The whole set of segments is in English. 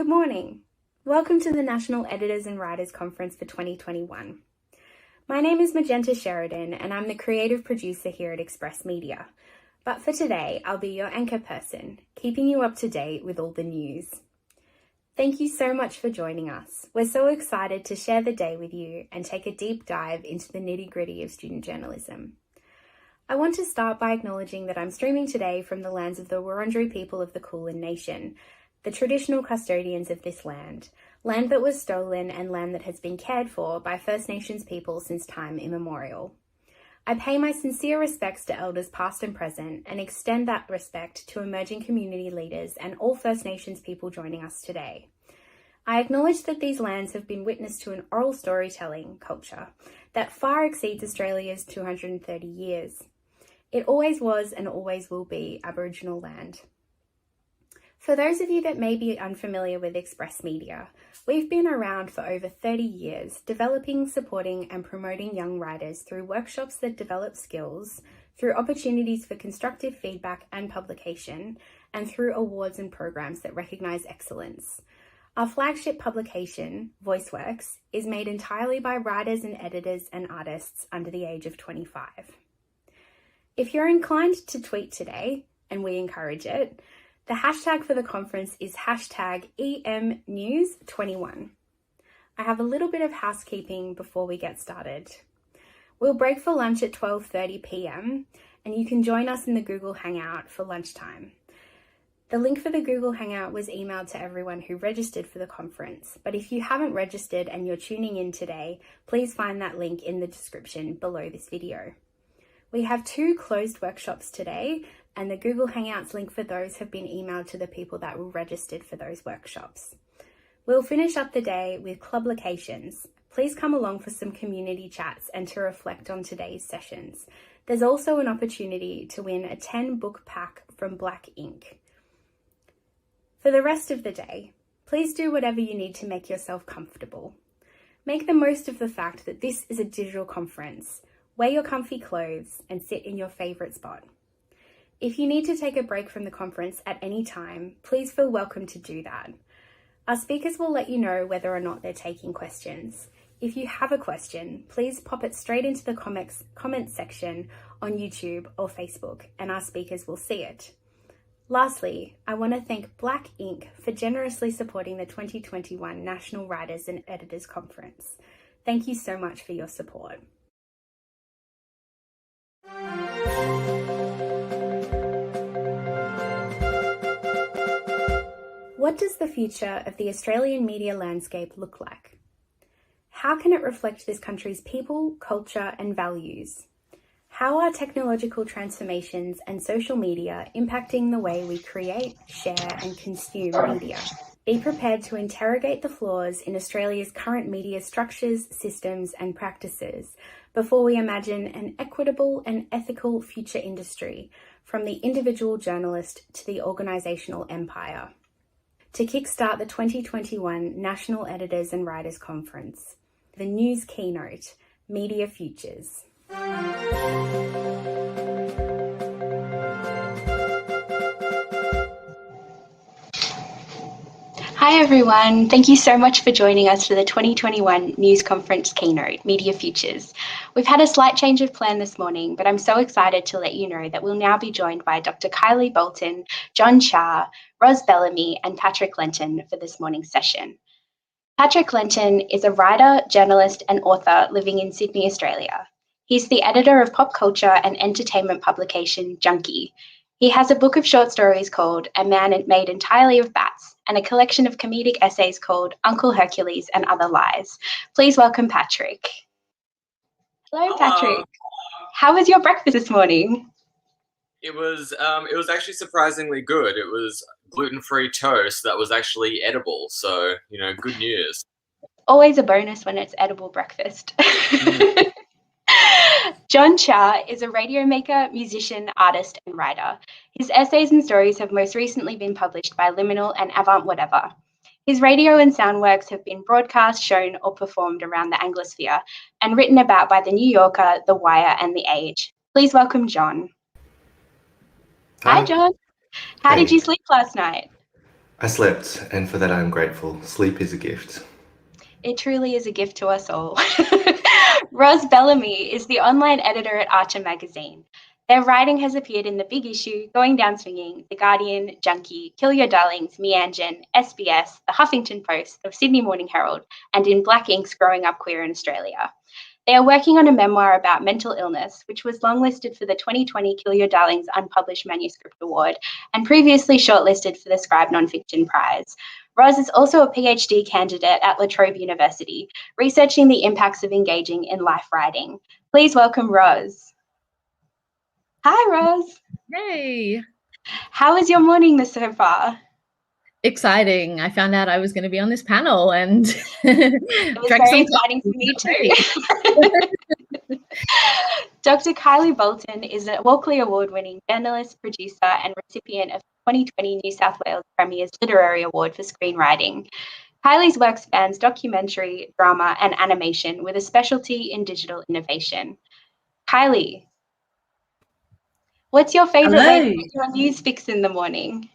Good morning. Welcome to the National Editors and Writers Conference for 2021. My name is Magenta Sheridan and I'm the creative producer here at Express Media. But for today, I'll be your anchor person, keeping you up to date with all the news. Thank you so much for joining us. We're so excited to share the day with you and take a deep dive into the nitty-gritty of student journalism. I want to start by acknowledging that I'm streaming today from the lands of the Wurundjeri people of the Kulin Nation, the traditional custodians of this land that was stolen and land that has been cared for by First Nations people since time immemorial. I pay my sincere respects to elders past and present and extend that respect to emerging community leaders and all First Nations people joining us today. I acknowledge that these lands have been witness to an oral storytelling culture that far exceeds Australia's 230 years. It always was and always will be Aboriginal land. For those of you that may be unfamiliar with Express Media, we've been around for over 30 years, developing, supporting and promoting young writers through workshops that develop skills, through opportunities for constructive feedback and publication, and through awards and programs that recognise excellence. Our flagship publication, VoiceWorks, is made entirely by writers and editors and artists under the age of 25. If you're inclined to tweet today, and we encourage it, the hashtag for the conference is hashtag EMNews21. I have a little bit of housekeeping before we get started. We'll break for lunch at 12:30 p.m. and you can join us in the Google Hangout for lunchtime. The link for the Google Hangout was emailed to everyone who registered for the conference, but if you haven't registered and you're tuning in today, please find that link in the description below this video. We have 2 closed workshops today, and the Google Hangouts link for those have been emailed to the people that were registered for those workshops. We'll finish up the day with clublications. Please come along for some community chats and to reflect on today's sessions. There's also an opportunity to win a 10-book pack from Black Ink. For the rest of the day, please do whatever you need to make yourself comfortable. Make the most of the fact that this is a digital conference. Wear your comfy clothes and sit in your favourite spot. If you need to take a break from the conference at any time, please feel welcome to do that. Our speakers will let you know whether or not they're taking questions. If you have a question, please pop it straight into the comments section on YouTube or Facebook, and our speakers will see it. Lastly, I want to thank Black Ink for generously supporting the 2021 National Writers and Editors Conference. Thank you so much for your support. What does the future of the Australian media landscape look like? How can it reflect this country's people, culture, and values? How are technological transformations and social media impacting the way we create, share, and consume media? Be prepared to interrogate the flaws in Australia's current media structures, systems, and practices before we imagine an equitable and ethical future industry, from the individual journalist to the organisational empire. To kickstart the 2021 National Editors and Writers Conference, the news keynote, Media Futures. Hi everyone, thank you so much for joining us for the 2021 News Conference Keynote, Media Futures. We've had a slight change of plan this morning, but I'm so excited to let you know that we'll now be joined by Dr. Kylie Bolton, John Cha, Ros Bellamy, and Patrick Lenton for this morning's session. Patrick Lenton is a writer, journalist, and author living in Sydney, Australia. He's the editor of pop culture and entertainment publication Junkie. He has a book of short stories called A Man Made Entirely of Bats and a collection of comedic essays called Uncle Hercules and Other Lies. Please welcome Patrick. Hello, Patrick. How was your breakfast this morning? It was actually surprisingly good. It was gluten-free toast that was actually edible. So, good news. Always a bonus when it's edible breakfast. John Cha is a radio maker, musician, artist, and writer. His essays and stories have most recently been published by Liminal and Avant Whatever. His radio and sound works have been broadcast, shown, or performed around the Anglosphere and written about by The New Yorker, The Wire, and The Age. Please welcome John. Hi, John. How did you sleep last night? I slept, and for that I am grateful. Sleep is a gift. It truly is a gift to us all. Ros Bellamy is the online editor at Archer magazine. Their writing has appeared in The Big Issue, Going Down Swinging, The Guardian, Junkie, Kill Your Darlings, Meanjin, SBS, The Huffington Post, The Sydney Morning Herald, and in Black Ink's Growing Up Queer in Australia. They are working on a memoir about mental illness, which was longlisted for the 2020 Kill Your Darlings Unpublished Manuscript Award and previously shortlisted for the Scribe Nonfiction Prize. Ros is also a PhD candidate at La Trobe University, researching the impacts of engaging in life writing. Please welcome Ros. Hi, Ros. Hey. How is your morning so far? Exciting. I found out I was going to be on this panel and it was very exciting for me too. Dr. Kylie Bolton is a Walkley Award-winning journalist, producer, and recipient of the 2020 New South Wales Premier's Literary Award for Screenwriting. Kylie's work spans documentary, drama, and animation with a specialty in digital innovation. Kylie, what's your favourite way to get your news fix in the morning?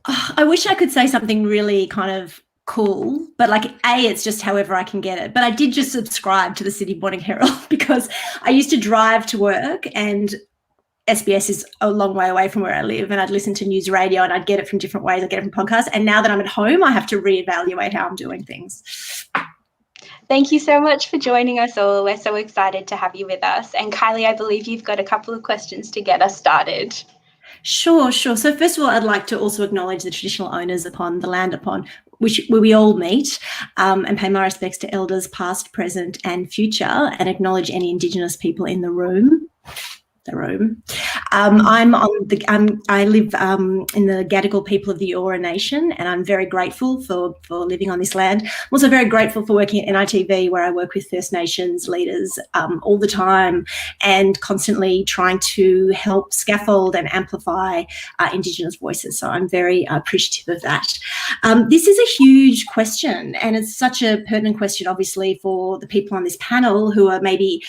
Oh, I wish I could say something really kind of cool, but it's just however I can get it. But I did just subscribe to the Sydney Morning Herald because I used to drive to work and SBS is a long way away from where I live, and I'd listen to news radio and I'd get it from different ways. I'd get it from podcasts. And now that I'm at home, I have to reevaluate how I'm doing things. Thank you so much for joining us all. We're so excited to have you with us. And Kylie, I believe you've got a couple of questions to get us started. Sure. So first of all, I'd like to also acknowledge the traditional owners upon the land upon where we all meet, and pay my respects to elders past, present and future, and acknowledge any Indigenous people in the room. I live in the Gadigal people of the Eora Nation, and I'm very grateful for living on this land. I'm also very grateful for working at NITV, where I work with First Nations leaders all the time and constantly trying to help scaffold and amplify Indigenous voices. So I'm very appreciative of that. This is a huge question, and it's such a pertinent question, obviously, for the people on this panel who are maybe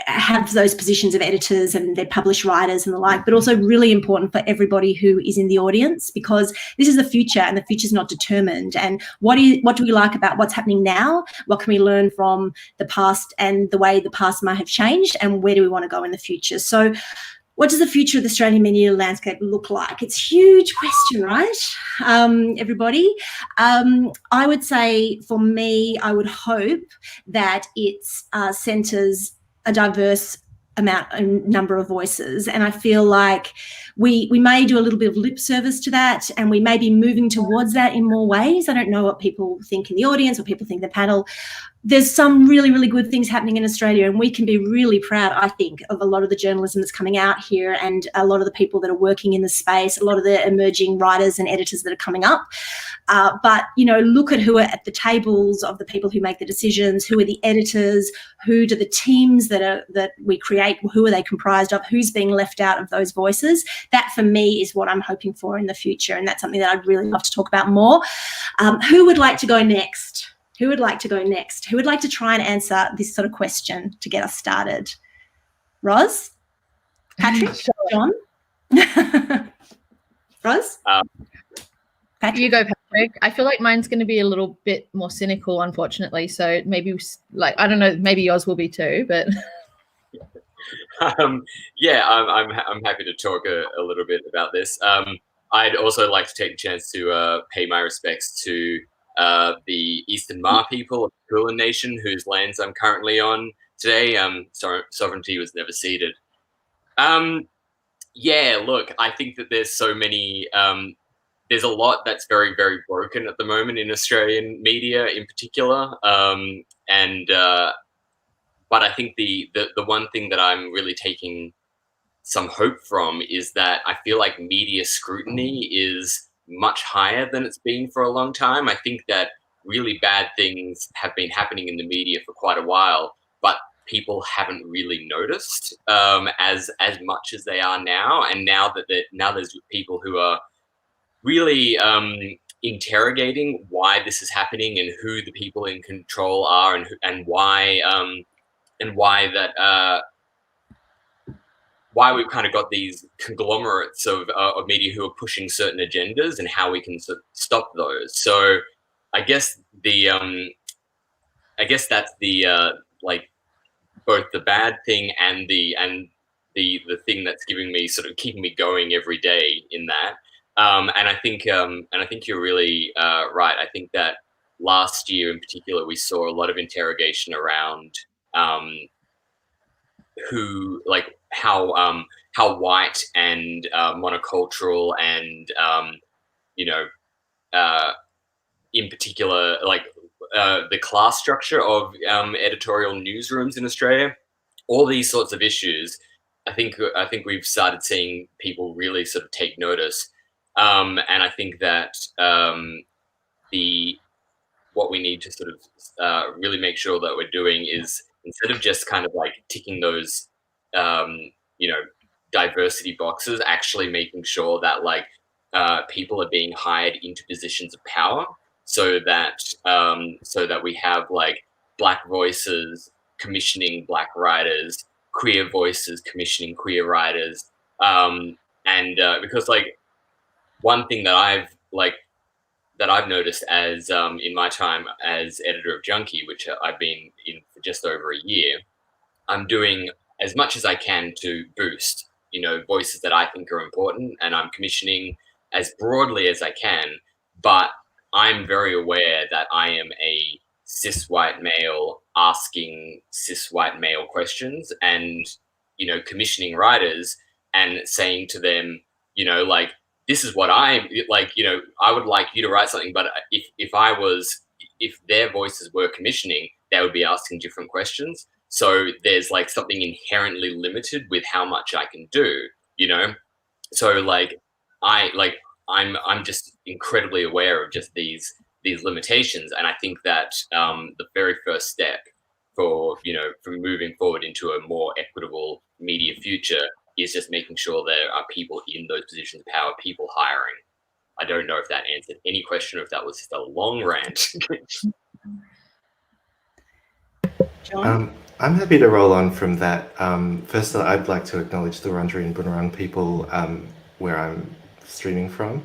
have those positions of editors and they're published writers and the like, but also really important for everybody who is in the audience, because this is the future and the future is not determined. And what do we like about what's happening now? What can we learn from the past and the way the past might have changed, and where do we want to go in the future? So what does the future of the Australian media landscape look like? It's a huge question, right, everybody? I would say for me, I would hope that it centres a diverse number of voices, and I feel like we may do a little bit of lip service to that, and we may be moving towards that in more ways. I don't know what people think in the audience or people think in the panel. There's some really, really good things happening in Australia, and we can be really proud, I think, of a lot of the journalism that's coming out here and a lot of the people that are working in the space, a lot of the emerging writers and editors that are coming up. But, look at who are at the tables of the people who make the decisions, who are the editors, who do the teams that we create, who are they comprised of, who's being left out of those voices. That, for me, is what I'm hoping for in the future, and that's something that I'd really love to talk about more. Who would like to go next? Who would like to go next? Who would like to try and answer this sort of question to get us started? Ros? Patrick? John? Ros? Patrick? You go, Patrick. I feel like mine's going to be a little bit more cynical, unfortunately. So maybe, I don't know, maybe yours will be too, but... I'm happy to talk a little bit about this. I'd also like to take the chance to pay my respects to the Eastern Ma people of the Kulin Nation, whose lands I'm currently on today. Sovereignty was never ceded. Look, I think that there's so many... there's a lot that's very, very broken at the moment in Australian media in particular. But I think the one thing that I'm really taking some hope from is that I feel like media scrutiny is much higher than it's been for a long time. I think that really bad things have been happening in the media for quite a while, but people haven't really noticed as much as they are now. And now there's people who are really interrogating why this is happening and who the people in control are and why that why we've kind of got these conglomerates of media who are pushing certain agendas and how we can sort of stop those. So I guess that's the like both the bad thing and the thing that's giving me sort of keeping me going every day in that. And I think you're really right. I think that last year in particular, we saw a lot of interrogation around who, like, how white and monocultural and in particular, like the class structure of editorial newsrooms in Australia, all these sorts of issues. I think we've started seeing people really sort of take notice, and I think that what we need to sort of really make sure that we're doing is, instead of just kind of like ticking those diversity boxes, actually making sure that like people are being hired into positions of power, so that we have like Black voices commissioning Black writers, queer voices commissioning queer writers, and because like one thing that I've noticed as in my time as editor of Junkie, which I've been in for just over a year, I'm doing as much as I can to boost voices that I think are important, and I'm commissioning as broadly as I can, but I'm very aware that I am a cis white male asking cis white male questions, and commissioning writers and saying to them, like, this is what I like, I would like you to write something, but if their voices were commissioning, they would be asking different questions. So there's like something inherently limited with how much I can do, So like I'm just incredibly aware of just these limitations, and I think that the very first step for moving forward into a more equitable media future is just making sure there are people in those positions of power, people hiring. I don't know if that answered any question or if that was just a long rant. John? I'm happy to roll on from that. First, I'd like to acknowledge the Wurundjeri and Bunurong people where I'm streaming from.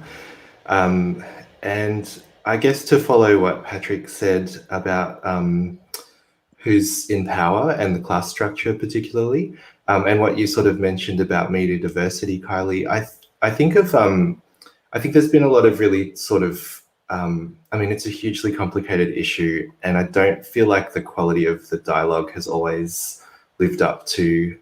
And I guess to follow what Patrick said about who's in power and the class structure particularly, and what you sort of mentioned about media diversity, Kylie, I think there's been a lot of really sort of, it's a hugely complicated issue, and I don't feel like the quality of the dialogue has always lived up to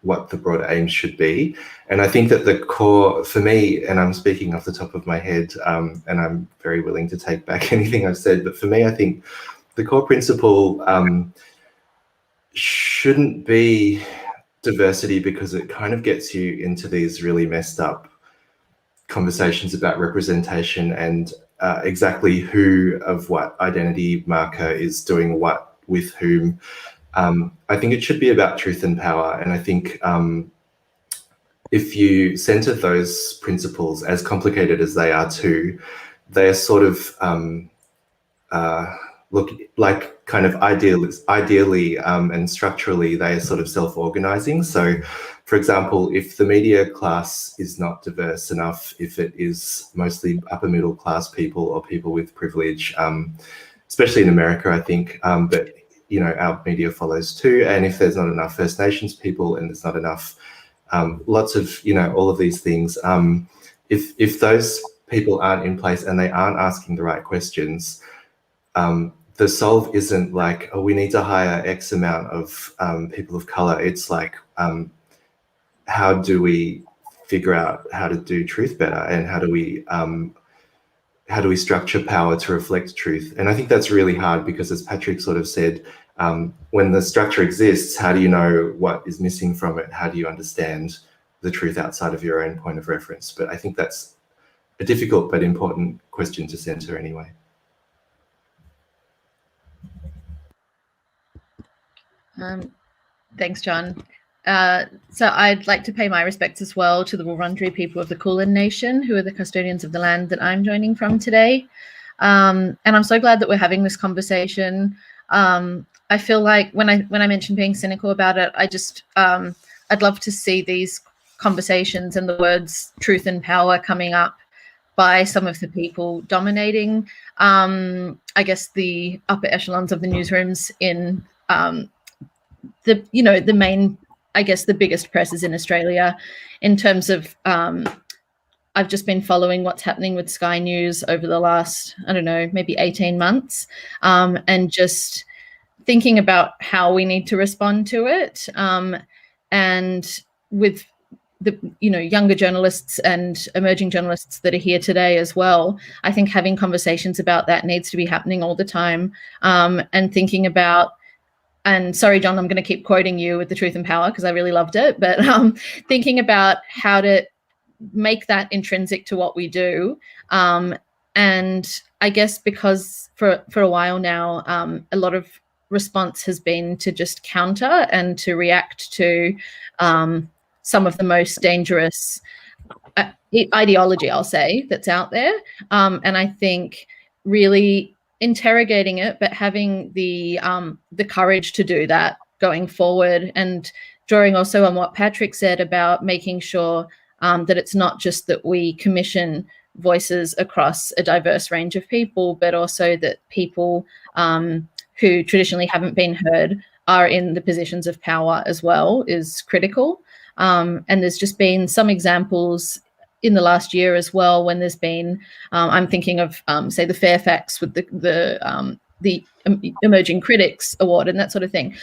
what the broad aims should be. And I think that the core, for me, and I'm speaking off the top of my head, and I'm very willing to take back anything I've said, but for me, I think the core principle shouldn't be diversity, because it kind of gets you into these really messed up conversations about representation and exactly who of what identity marker is doing what with whom. I think it should be about truth and power. And I think if you center those principles, as complicated as they are too, they're sort of look like kind of ideally and structurally, they are sort of self-organizing. So, for example, if the media class is not diverse enough, if it is mostly upper middle class people or people with privilege, especially in America, I think, but our media follows too. And if there's not enough First Nations people and there's not enough, lots of, all of these things, if those people aren't in place and they aren't asking the right questions, the solve isn't like, oh, we need to hire X amount of people of color. It's like, how do we figure out how to do truth better, and how do we structure power to reflect truth? And I think that's really hard, because as Patrick sort of said, when the structure exists, how do you know what is missing from it? How do you understand the truth outside of your own point of reference? But I think that's a difficult but important question to center anyway. Thanks, John. So I'd like to pay my respects as well to the Wurundjeri people of the Kulin Nation, who are the custodians of the land that I'm joining from today. And I'm so glad that we're having this conversation. I feel like when I mentioned being cynical about it, I I'd love to see these conversations and the words truth and power coming up by some of the people dominating, I guess, the upper echelons of the newsrooms in the main, I guess, the biggest presses in Australia, in terms of, I've just been following what's happening with Sky News over the last, I don't know, maybe 18 months, and just thinking about how we need to respond to it. And with the younger journalists and emerging journalists that are here today as well, I think having conversations about that needs to be happening all the time, and thinking about, and sorry, John, I'm going to keep quoting you with the truth and power because I really loved it, but thinking about how to make that intrinsic to what we do. And I guess because for a while now, a lot of response has been to just counter and to react to some of the most dangerous ideology, I'll say, that's out there. And I think really interrogating it, but having the courage to do that going forward, and drawing also on what Patrick said about making sure that it's not just that we commission voices across a diverse range of people, but also that people who traditionally haven't been heard are in the positions of power as well is critical. And there's just been some examples in the last year as well when there's been, I'm thinking of, say, the Fairfax with the Emerging Critics Award and that sort of thing,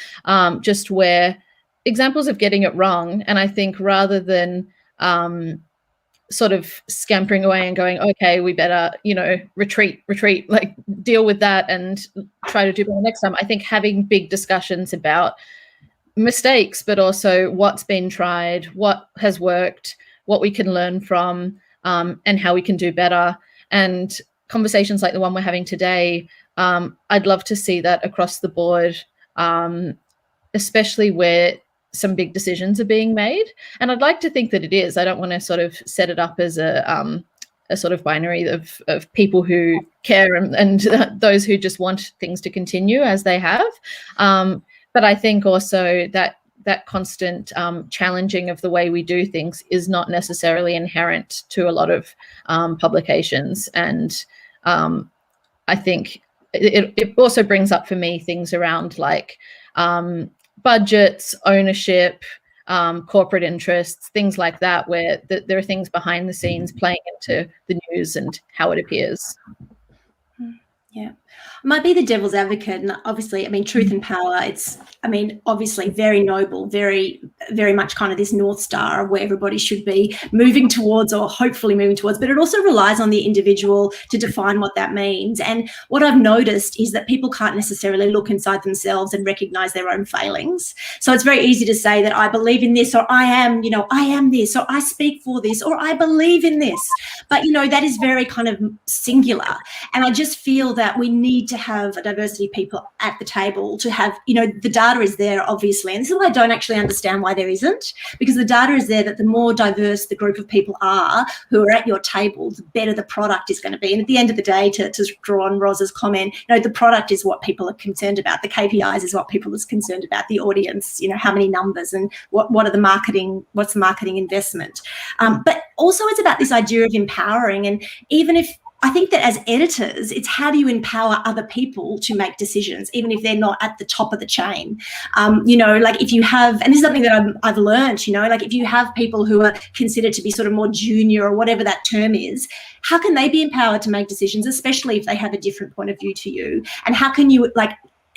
just where examples of getting it wrong. And I think rather than sort of scampering away and going, okay, we better, retreat, like deal with that and try to do better next time, I think having big discussions about mistakes, but also what's been tried, what has worked, what we can learn from, and how we can do better. And conversations like the one we're having today, I'd love to see that across the board, especially where some big decisions are being made. And I'd like to think that it is. I don't want to sort of set it up as a sort of binary of people who care and those who just want things to continue as they have. But I think also that constant challenging of the way we do things is not necessarily inherent to a lot of publications. And I think it also brings up for me things around like budgets, ownership, corporate interests, things like that, where there are things behind the scenes playing into the news and how it appears. Yeah. Might be the devil's advocate. And obviously, I mean, truth and power, it's, I mean, obviously very noble, very, very much kind of this North Star of where everybody should be moving towards, or hopefully moving towards, but it also relies on the individual to define what that means. And what I've noticed is that people can't necessarily look inside themselves and recognize their own failings. So it's very easy to say that I believe in this, or I am this, or I speak for this, or I believe in this. But, that is very kind of singular. And I just feel that we need to have a diversity of people at the table to have, the data is there, obviously. And this is why I don't actually understand why there isn't, because the data is there that the more diverse the group of people are who are at your table, the better the product is going to be. And at the end of the day, to draw on Roz's comment, the product is what people are concerned about. The KPIs is what people are concerned about. The audience, how many numbers and what's the marketing investment. But also it's about this idea of empowering. And even if, I think that as editors, it's how do you empower other people to make decisions, even if they're not at the top of the chain. Like if you have, and this is something that I've learned, like if you have people who are considered to be sort of more junior or whatever that term is, how can they be empowered to make decisions, especially if they have a different point of view to you? And how can you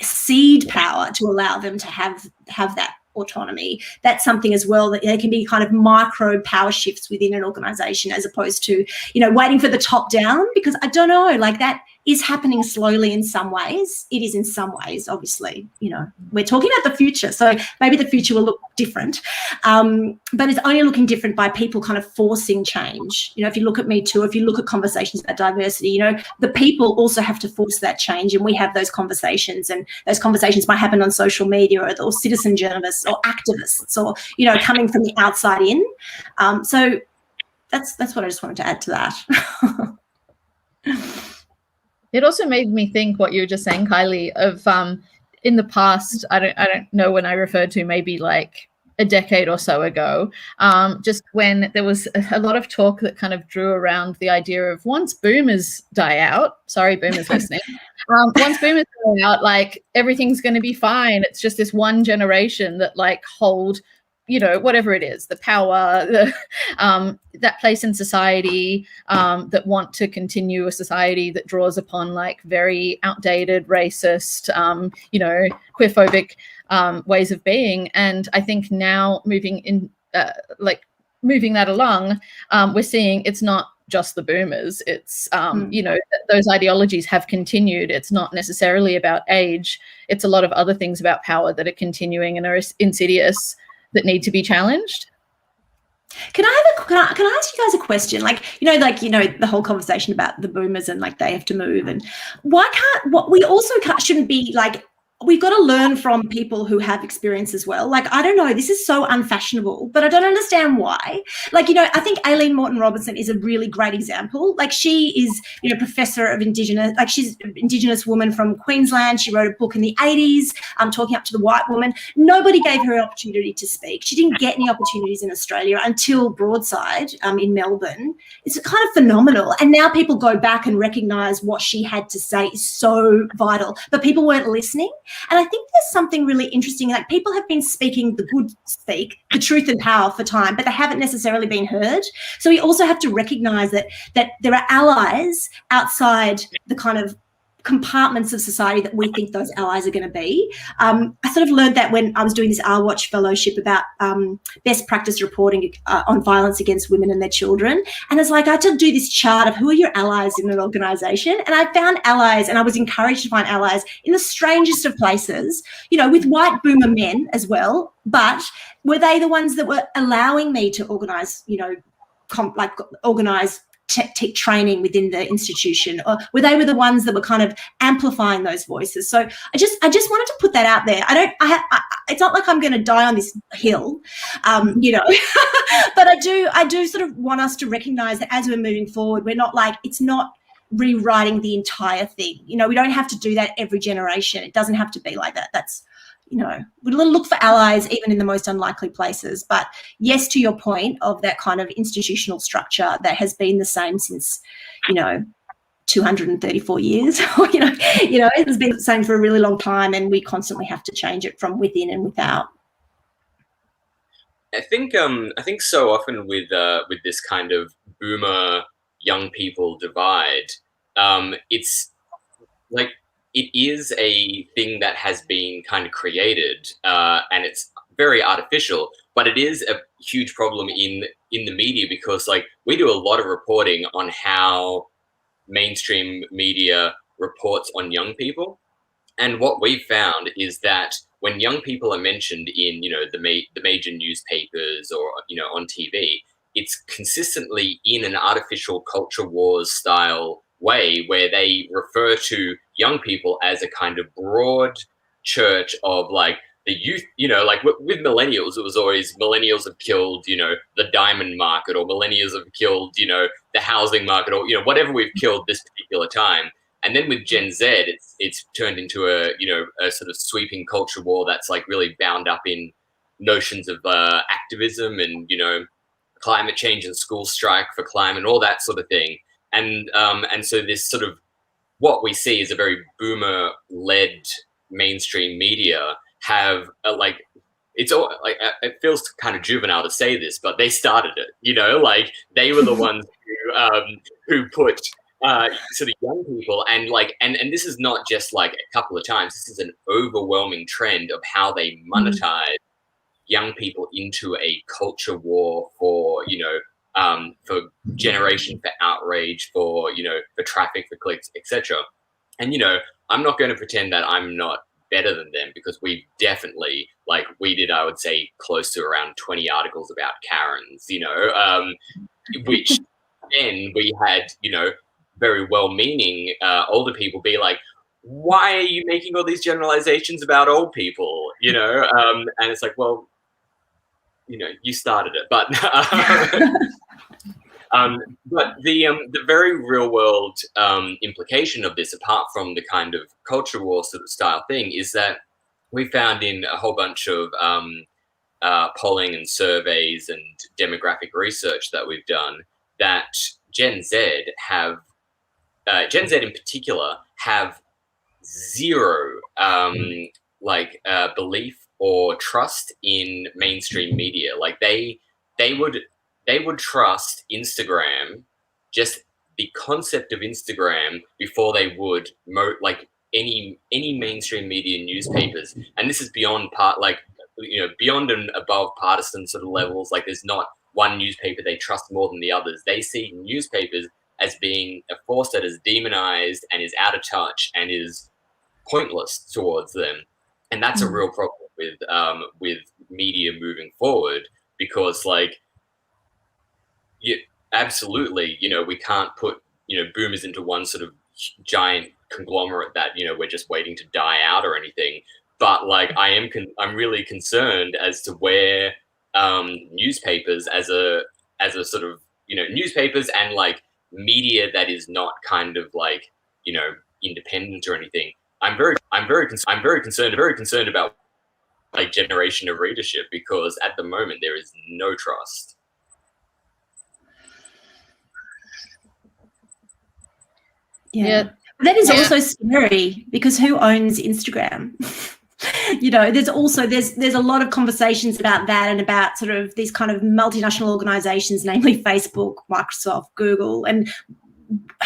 seed power to allow them to have that autonomy? That's something as well, that there can be kind of micro power shifts within an organization, as opposed to waiting for the top down, because I don't know, that is happening slowly in some ways. It is in some ways, obviously, we're talking about the future, so maybe the future will look different, but it's only looking different by people kind of forcing change. If you look at Me Too, if you look at conversations about diversity, the people also have to force that change, and we have those conversations, and those conversations might happen on social media, or citizen journalists or activists, or coming from the outside in. So that's what I just wanted to add to that. It also made me think what you were just saying, Kylie, of in the past, I don't know when I referred to maybe like a decade or so ago, just when there was a lot of talk that kind of drew around the idea of once boomers die out, sorry, boomers listening, once boomers die out, like everything's going to be fine. It's just this one generation that like hold, you know, whatever it is, the power, that place in society, that want to continue a society that draws upon like very outdated, racist, you know, queerphobic ways of being. And I think now moving that along, we're seeing it's not just the boomers. It's, you know, those ideologies have continued. It's not necessarily about age. It's a lot of other things about power that are continuing and are insidious that need to be challenged. Can I ask you guys a question? Like, the whole conversation about the boomers and like they have to move, and shouldn't be like, we've got to learn from people who have experience as well. Like, I don't know, this is so unfashionable, but I don't understand why. Like, I think Aileen Morton Robinson is a really great example. Like, she is, professor of Indigenous, like she's an Indigenous woman from Queensland. She wrote a book in the 80s, talking up to the white woman. Nobody gave her an opportunity to speak. She didn't get any opportunities in Australia until Broadside in Melbourne. It's kind of phenomenal. And now people go back and recognise what she had to say is so vital, but people weren't listening. And I think there's something really interesting, like people have been speaking the good speak, the truth and power for time, but they haven't necessarily been heard. So we also have to recognise that there are allies outside the kind of compartments of society that we think those allies are going to be. I sort of learned that when I was doing this Our Watch fellowship about best practice reporting on violence against women and their children. And it's like I had to do this chart of who are your allies in an organisation. And I found allies, and I was encouraged to find allies in the strangest of places, with white boomer men as well. But were they the ones that were allowing me to organise, organise training within the institution, or were they the ones that were kind of amplifying those voices? So I just wanted to put that out there. It's not like I'm going to die on this hill, but I do sort of want us to recognise that as we're moving forward, we're not like, it's not rewriting the entire thing. We don't have to do that every generation. It doesn't have to be like that. That's, we'll look for allies even in the most unlikely places. But yes, to your point of that kind of institutional structure that has been the same since, 234 years, it has been the same for a really long time, and we constantly have to change it from within and without. I think so often with this kind of boomer young people divide, it's like, it is a thing that has been kind of created, and it's very artificial, but it is a huge problem in the media, because like we do a lot of reporting on how mainstream media reports on young people. And what we've found is that when young people are mentioned in, the major newspapers or, on TV, it's consistently in an artificial culture wars style way, where they refer to young people as a kind of broad church of like the youth, like with millennials, it was always millennials have killed, the diamond market, or millennials have killed, the housing market, or, whatever we've killed this particular time. And then with Gen Z, it's turned into a sort of sweeping culture war that's like really bound up in notions of activism and, climate change and school strike for climate and all that sort of thing. And so this sort of, what we see is a very boomer-led mainstream media have it's all like, it feels kind of juvenile to say this, but they started it, like they were the ones who put sort of young people, and like, and this is not just like a couple of times, this is an overwhelming trend of how they monetize young people into a culture war for, for generation, for outrage, for, for traffic, for clicks, etc. And, I'm not going to pretend that I'm not better than them, because we definitely, like we did, I would say close to around 20 articles about Karens, which then we had, very well-meaning older people be like, why are you making all these generalizations about old people, and it's like, well, you started it, but but the very real world implication of this, apart from the kind of culture war sort of style thing, is that we found in a whole bunch of polling and surveys and demographic research that we've done, that Gen Z in particular have zero belief or trust in mainstream media. Like they would trust Instagram, just the concept of Instagram, before they would any mainstream media newspapers. And this is beyond beyond and above partisan sort of levels. Like there's not one newspaper they trust more than the others. They see newspapers as being a force that is demonized and is out of touch and is pointless towards them. And that's a real problem with media moving forward, because absolutely, we can't put, boomers into one sort of giant conglomerate that, we're just waiting to die out or anything. But I'm really concerned as to where newspapers as a sort of, newspapers and media that is not kind of independent or anything. I'm very concerned about generation of readership, because at the moment there is no trust. Yeah. That is also scary, because who owns Instagram? There's a lot of conversations about that, and about sort of these kind of multinational organizations, namely Facebook, Microsoft, Google, and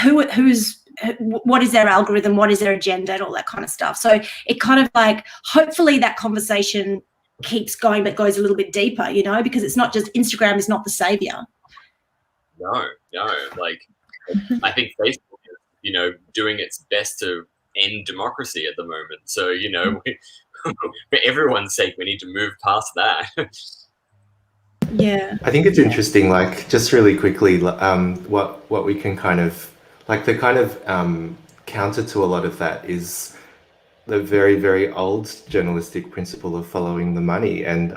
what is their algorithm, what is their agenda, and all that kind of stuff. So it kind of hopefully that conversation keeps going, but goes a little bit deeper, because it's not just, Instagram is not the savior. No. I think Facebook is, doing its best to end democracy at the moment. So, for everyone's sake, we need to move past that. Yeah. I think it's interesting, just really quickly, what we can kind of, the kind of counter to a lot of that is the very, very old journalistic principle of following the money. And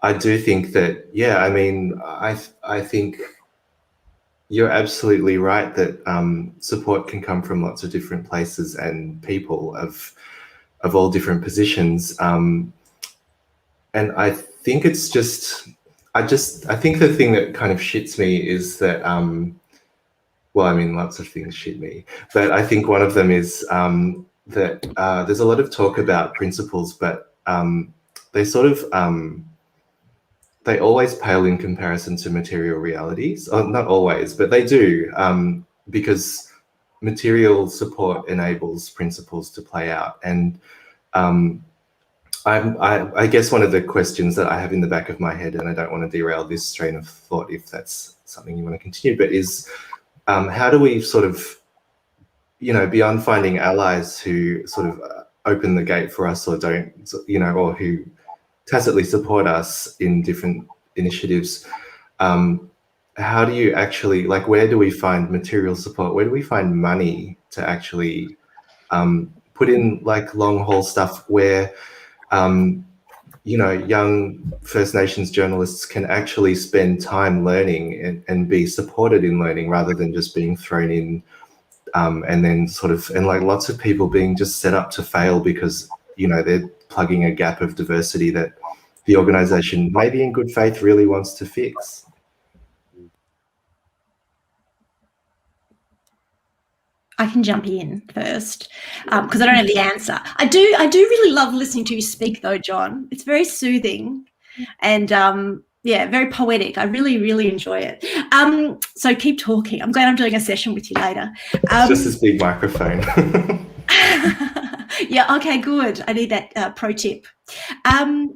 I do think that, I think you're absolutely right that support can come from lots of different places and people of all different positions. And I think it's just, I think the thing that kind of shits me is that, lots of things shit me, but I think one of them is that there's a lot of talk about principles, but they sort of, they always pale in comparison to material realities. Not always, but they do, because material support enables principles to play out. And I guess one of the questions that I have in the back of my head, and I don't want to derail this train of thought if that's something you want to continue, but is how do we sort of, beyond finding allies who sort of open the gate for us or don't, or who tacitly support us in different initiatives, how do you actually, where do we find material support? Where do we find money to actually put in long haul stuff where, young First Nations journalists can actually spend time learning and be supported in learning, rather than just being thrown in and then sort of, and lots of people being just set up to fail because, they're plugging a gap of diversity that the organization, maybe in good faith, really wants to fix. I can jump in first because I don't have the answer. I do really love listening to you speak, though, John. It's very soothing and very poetic. I really, really enjoy it. So keep talking. I'm glad I'm doing a session with you later. It's just this big microphone. Yeah. Okay. Good. I need that pro tip. I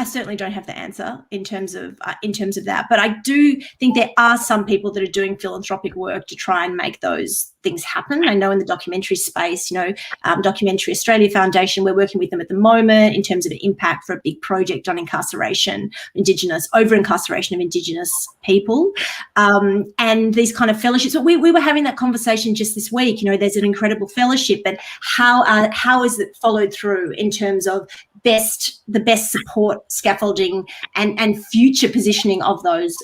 certainly don't have the answer in terms of that, but I do think there are some people that are doing philanthropic work to try and make those things happen. I know in the documentary space, Documentary Australia Foundation, we're working with them at the moment in terms of an impact for a big project on over-incarceration of Indigenous people, and these kind of fellowships. So we were having that conversation just this week. There's an incredible fellowship, but how is it followed through in terms of the best support, scaffolding, and future positioning of those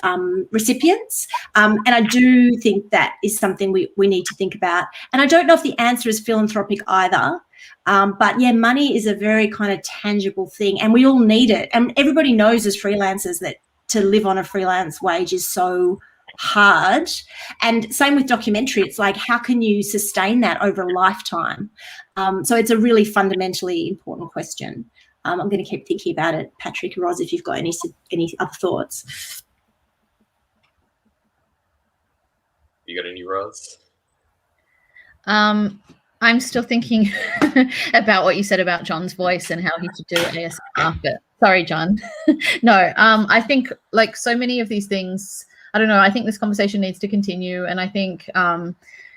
recipients? And I do think that is something we need to think about. And I don't know if the answer is philanthropic either. But yeah, money is a very kind of tangible thing, and we all need it. And everybody knows as freelancers that to live on a freelance wage is so hard. And same with documentary. It's like, how can you sustain that over a lifetime? So it's a really fundamentally important question. I'm going to keep thinking about it. Patrick, Roz, if you've got any other thoughts. You got any, Roz? I'm still thinking about what you said about John's voice and how he should do ASMR, but sorry, John. No, I think like so many of these things, I don't know, I think this conversation needs to continue. And I think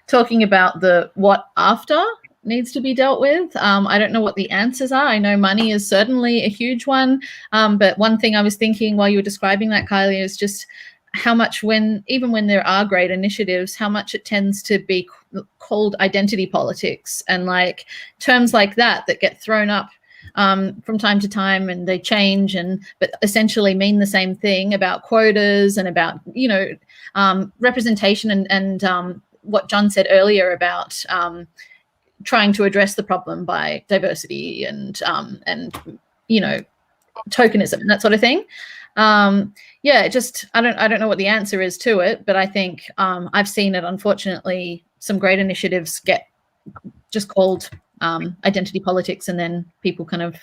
talking about the what after needs to be dealt with. I don't know what the answers are. I know money is certainly a huge one. But one thing I was thinking while you were describing that, Kylie, is just how much even when there are great initiatives, how much it tends to be called identity politics and like terms like that get thrown up from time to time, and they change but essentially mean the same thing about quotas and about, you know, representation and what John said earlier about trying to address the problem by diversity and you know, tokenism and that sort of thing. Yeah, just I don't know what the answer is to it, but I think I've seen it, unfortunately, some great initiatives get just called identity politics, and then people kind of,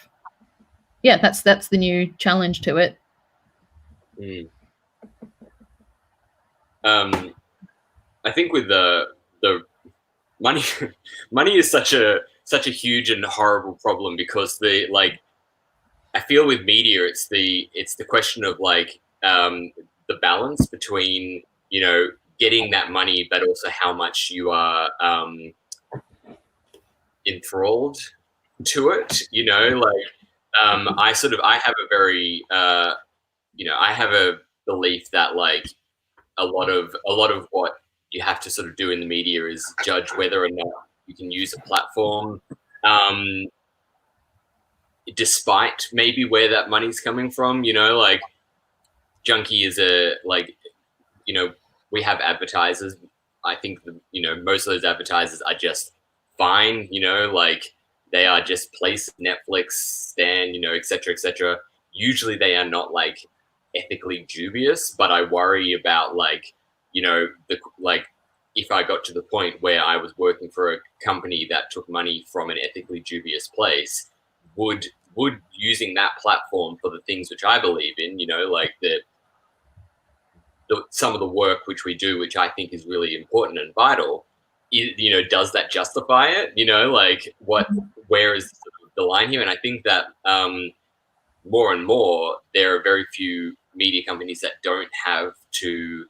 yeah, that's the new challenge to it. I think with the money is such a huge and horrible problem, because I feel with media it's the question of like the balance between, you know, getting that money, but also how much you are enthralled to it. You know, like I have a very you know, I have a belief that like a lot of what you have to sort of do in the media is judge whether or not you can use a platform despite maybe where that money's coming from. You know, like Junkie is you know, we have advertisers. I think you know, most of those advertisers are just fine. You know, like they are just place, Netflix, Stan, you know, etc. Usually they are not like ethically dubious, but I worry about like, you know, if I got to the point where I was working for a company that took money from an ethically dubious place, would using that platform for the things which I believe in, you know, like some of the work which we do, which I think is really important and vital, you know, does that justify it? You know, like where is the line here? And I think that more and more there are very few media companies that don't have to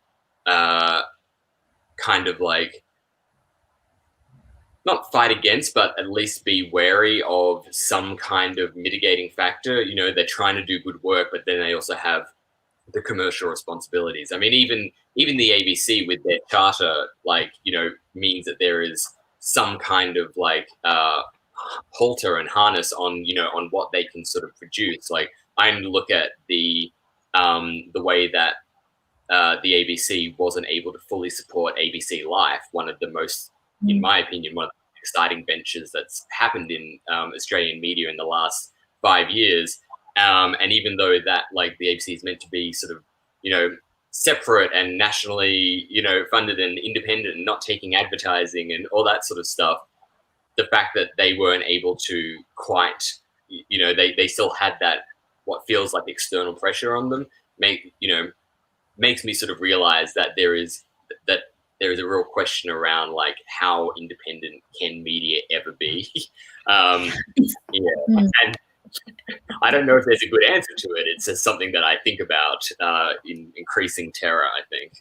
kind of like not fight against, but at least be wary of some kind of mitigating factor. You know, they're trying to do good work, but then they also have the commercial responsibilities. I mean, even the ABC with their charter, like, you know, means that there is some kind of like halter and harness on, you know, on what they can sort of produce. Like I look at the way that the ABC wasn't able to fully support ABC Life, one of the most, in my opinion, one of the exciting ventures that's happened in Australian media in the last 5 years. And even though that, like, the ABC is meant to be sort of, you know, separate and nationally, you know, funded and independent and not taking advertising and all that sort of stuff, the fact that they weren't able to quite, you know, they still had that, what feels like external pressure on them, makes me sort of realize that there is a real question around like how independent can media ever be. And I don't know if there's a good answer to it. It's just something that I think about in increasing terror, I think.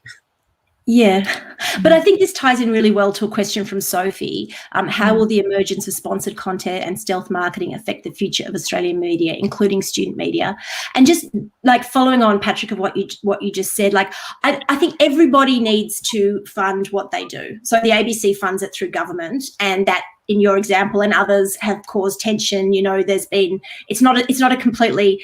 Yeah, but I think this ties in really well to a question from Sophie. How will the emergence of sponsored content and stealth marketing affect the future of Australian media, including student media? And just like following on, Patrick, of what you just said, like I think everybody needs to fund what they do. So the ABC funds it through government, and that, in your example and others, have caused tension. You know, there's been it's not a completely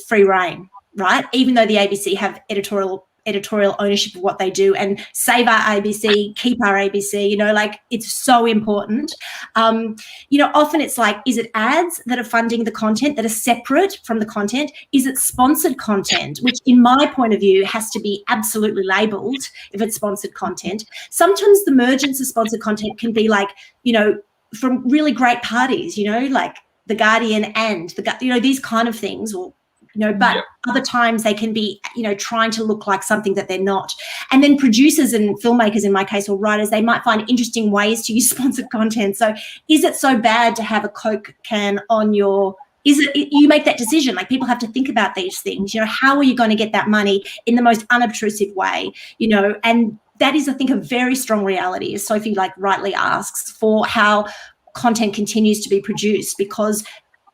free rein, right? Even though the ABC have editorial editorial ownership of what they do, and save our ABC, keep our ABC, you know, like it's so important. You know, often it's like, is it ads that are funding the content that are separate from the content? Is it sponsored content, which in my point of view has to be absolutely labeled if it's sponsored content. Sometimes the emergence of sponsored content can be like, you know, from really great parties, you know, like The Guardian and you know, these kind of things, or you know, but other times they can be, you know, trying to look like something that they're not. And then producers and filmmakers, in my case, or writers, they might find interesting ways to use sponsored content. So is it so bad to have a Coke can on your, you make that decision, like people have to think about these things, you know, how are you going to get that money in the most unobtrusive way, you know, and that is, I think, a very strong reality, as Sophie like rightly asks, for how content continues to be produced, because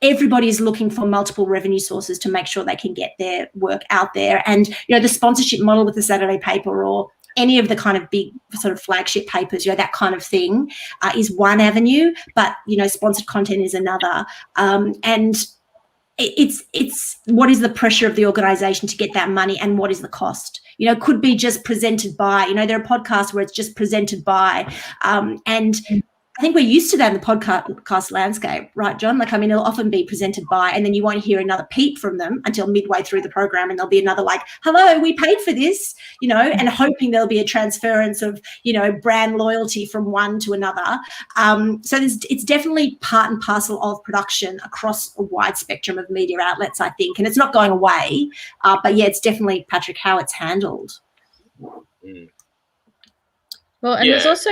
everybody is looking for multiple revenue sources to make sure they can get their work out there. And, you know, the sponsorship model with the Saturday paper or any of the kind of big sort of flagship papers, you know, that kind of thing is one avenue, but, you know, sponsored content is another. And it's what is the pressure of the organisation to get that money, and what is the cost? You know, it could be just presented by, you know, there are podcasts where it's just presented by, and I think we're used to that in the podcast landscape, right, John? Like, I mean, it'll often be presented by, and then you won't hear another peep from them until midway through the program, and there'll be another like, hello, we paid for this, you know, and hoping there'll be a transference of, you know, brand loyalty from one to another. So it's definitely part and parcel of production across a wide spectrum of media outlets, I think, and it's not going away. But yeah, it's definitely, Patrick, how it's handled. Mm. Well, and there's also...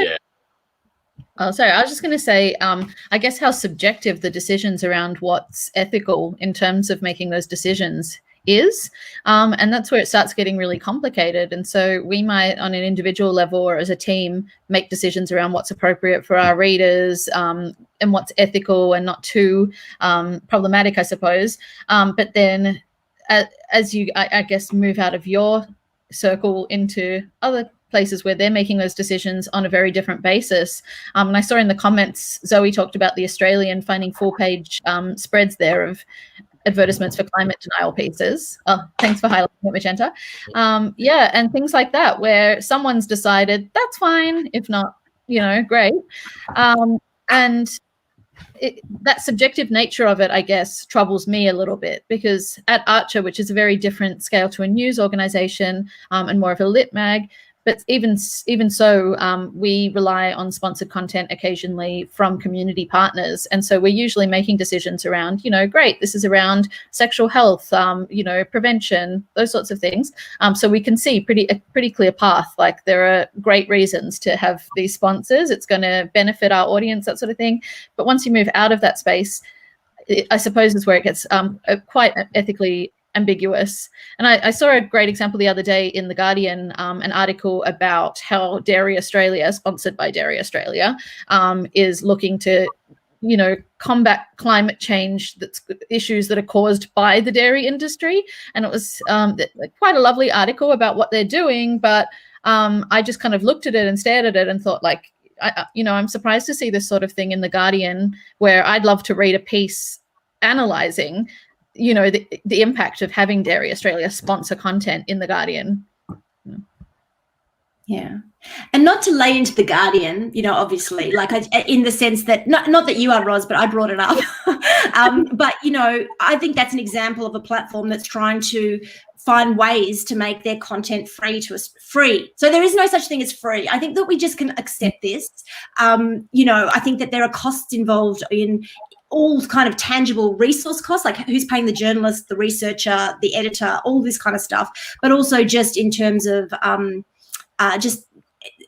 Oh, sorry, I was just going to say, I guess how subjective the decisions around what's ethical in terms of making those decisions is. And that's where it starts getting really complicated. And so we might, on an individual level or as a team, make decisions around what's appropriate for our readers and what's ethical and not too problematic, I suppose. But then as you, I guess, move out of your circle into other places where they're making those decisions on a very different basis. And I saw in the comments, Zoe talked about the Australian finding 4-page spreads there of advertisements for climate denial pieces. Oh, thanks for highlighting it, Magenta. Yeah, and things like that, where someone's decided that's fine, if not, you know, great. And that subjective nature of it, I guess, troubles me a little bit, because at Archer, which is a very different scale to a news organization and more of a lit mag, but even so, we rely on sponsored content occasionally from community partners. And so we're usually making decisions around, you know, great, this is around sexual health, you know, prevention, those sorts of things. So we can see a pretty clear path. Like, there are great reasons to have these sponsors. It's going to benefit our audience, that sort of thing. But once you move out of that space, I suppose is where it gets quite ethically ambiguous. And I saw a great example the other day in The Guardian, an article about how Dairy Australia, sponsored by Dairy Australia, is looking to, you know, combat climate change, that's issues that are caused by the dairy industry. And it was quite a lovely article about what they're doing. But I just kind of looked at it and stared at it and thought, like, you know, I'm surprised to see this sort of thing in The Guardian, where I'd love to read a piece analysing, you know, the impact of having Dairy Australia sponsor content in The Guardian. Yeah. And not to lay into The Guardian, you know, obviously, like in the sense that, not that you are, Roz, but I brought it up. But, you know, I think that's an example of a platform that's trying to find ways to make their content free to us. Free. So there is no such thing as free. I think that we just can accept this. You know, I think that there are costs involved in all kind of tangible resource costs, like who's paying the journalist, the researcher, the editor, all this kind of stuff, but also just in terms of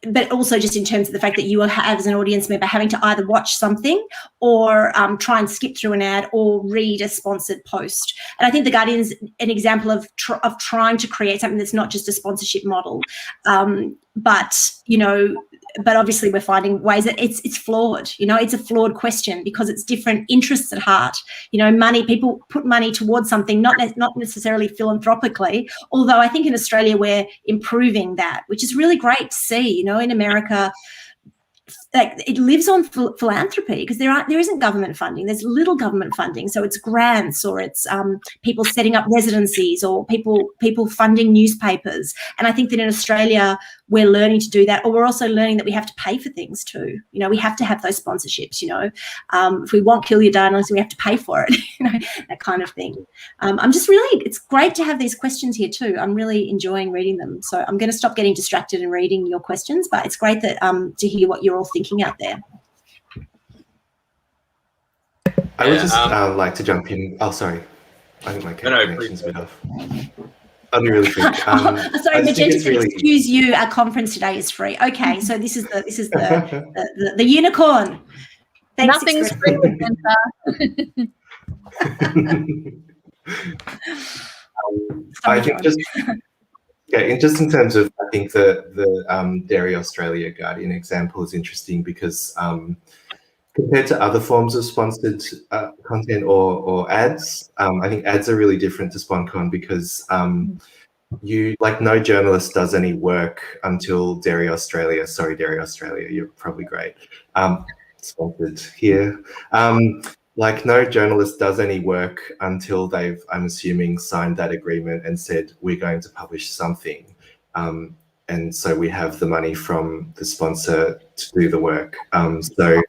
but also just in terms of the fact that you have, as an audience member, having to either watch something or try and skip through an ad or read a sponsored post. And I think The Guardian's an example of trying to create something that's not just a sponsorship model, but, you know, but obviously we're finding ways that it's flawed. You know, it's a flawed question because it's different interests at heart. You know, money, people put money towards something, not necessarily philanthropically, although I think in Australia we're improving that, which is really great to see. You know, in America, like it lives on philanthropy, because there isn't government funding. There's little government funding, so it's grants, or it's people setting up residencies, or people funding newspapers. And I think that in Australia we're learning to do that, or we're also learning that we have to pay for things too. You know, we have to have those sponsorships. You know, if we want Kill Your Darlings, we have to pay for it. You know, that kind of thing. I'm just really, it's great to have these questions here too. I'm really enjoying reading them. So I'm going to stop getting distracted and reading your questions, but it's great that to hear what you're all thinking out there. I would just like to jump in. Oh, sorry. I think my connection's a bit off. I'll be really quick. Sorry, Magenta, to excuse you, our conference today is free. Okay, so this is the unicorn. Thanks, nothing's free with Magenta. I think just in terms of, I think the Dairy Australia Guardian example is interesting because compared to other forms of sponsored content or ads, I think ads are really different to SponCon because no journalist does any work until Dairy Australia. Sorry, Dairy Australia, you're probably great. Sponsored here. No journalist does any work until they've, I'm assuming, signed that agreement and said, we're going to publish something. And so we have the money from the sponsor to do the work. So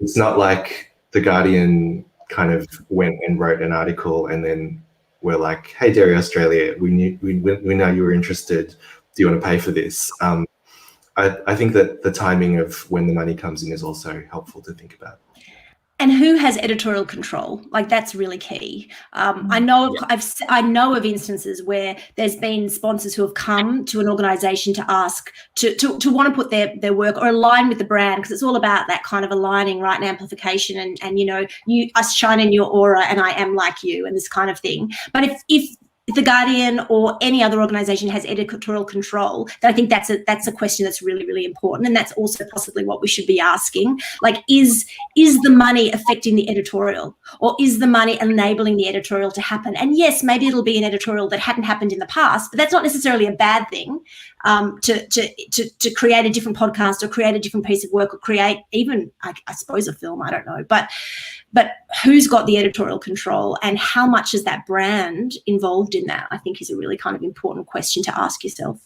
it's not like the Guardian kind of went and wrote an article and then we're like, hey, Dairy Australia, we know you were interested. Do you want to pay for this? I think that the timing of when the money comes in is also helpful to think about. And who has editorial control? Like, that's really key. I know of instances where there's been sponsors who have come to an organisation to ask to want to put their work or align with the brand, because it's all about that kind of aligning, right, and amplification, and you know, us shine in your aura, and I am like you, and this kind of thing. But if the Guardian or any other organisation has editorial control, then I think that's a question that's really, really important, and that's also possibly what we should be asking. Like, is the money affecting the editorial, or is the money enabling the editorial to happen? And yes, maybe it'll be an editorial that hadn't happened in the past, but that's not necessarily a bad thing. To create a different podcast, or create a different piece of work, or create even, I suppose, a film. I don't know, but who's got the editorial control, and how much is that brand involved in that? I think is a really kind of important question to ask yourself.